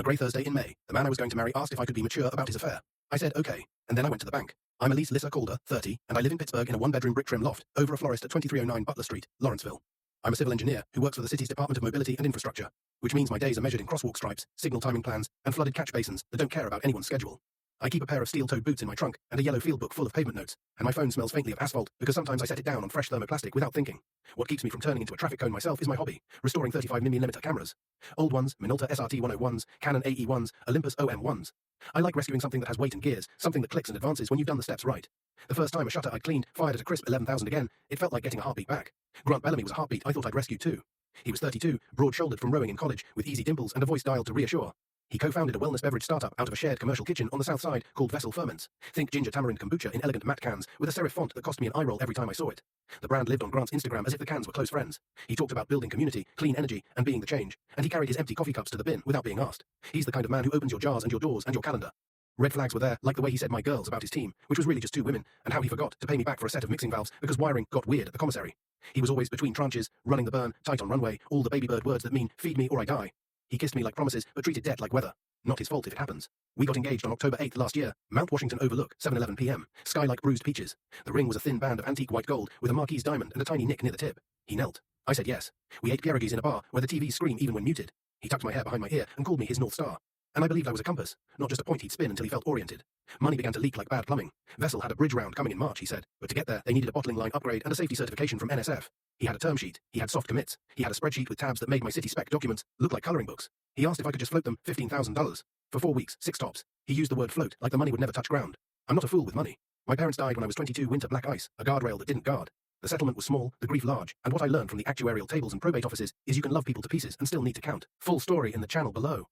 grey Thursday in May, the man I was going to marry asked if I could be mature about his affair. I said okay, and then I went to the bank. I'm Elise Lissa Calder, 30, and I live in Pittsburgh in a one-bedroom brick-trim loft, over a florist at 2309 Butler Street, Lawrenceville. I'm a civil engineer who works for the city's Department of Mobility and Infrastructure, which means my days are measured in crosswalk stripes, signal timing plans, and flooded catch basins that don't care about anyone's schedule. I keep a pair of steel-toed boots in my trunk and a yellow field book full of pavement notes, and my phone smells faintly of asphalt because sometimes I set it down on fresh thermoplastic without thinking. What keeps me from turning into a traffic cone myself is my hobby, restoring 35mm cameras. Old ones, Minolta SRT 101s, Canon AE 1s, Olympus OM 1s. I like rescuing something that has weight and gears, something that clicks and advances when you've done the steps right. The first time a shutter I cleaned fired at a crisp 11,000 again, it felt like getting a heartbeat back. Grant Bellamy was a heartbeat I thought I'd rescued too. He was 32, broad-shouldered from rowing in college, with easy dimples and a voice dialed to reassure. He co-founded a wellness beverage startup out of a shared commercial kitchen on the south side called Vessel Ferments. Think ginger tamarind kombucha in elegant matte cans with a serif font that cost me an eye roll every time I saw it. The brand lived on Grant's Instagram as if the cans were close friends. He talked about building community, clean energy, and being the change, and he carried his empty coffee cups to the bin without being asked. He's the kind of man who opens your jars and your doors and your calendar. Red flags were there, like the way he said my girls about his team, which was really just 2 women, and how he forgot to pay me back for a set of mixing valves because wiring got weird at the commissary. He was always between tranches, running the burn, tight on runway, all the baby bird words that mean, feed me or I die. He kissed me like promises, but treated debt like weather. Not his fault if it happens. We got engaged on October 8th last year, Mount Washington Overlook, 7:11 p.m. Sky like bruised peaches. The ring was a thin band of antique white gold with a marquise diamond and a tiny nick near the tip. He knelt. I said yes. We ate pierogies in a bar where the TVs scream even when muted. He tucked my hair behind my ear and called me his North Star. And I believed I was a compass, not just a point he'd spin until he felt oriented. Money began to leak like bad plumbing. Vessel had a bridge round coming in March, he said, but to get there, they needed a bottling line upgrade and a safety certification from NSF. He had a term sheet, he had soft commits, he had a spreadsheet with tabs that made my city spec documents look like coloring books. He asked if I could just float them $15,000. For 4 weeks, 6 tops. He used the word float like the money would never touch ground. I'm not a fool with money. My parents died when I was 22, winter black ice, a guardrail that didn't guard. The settlement was small, the grief large, and what I learned from the actuarial tables and probate offices is you can love people to pieces and still need to count. Full story in the channel below.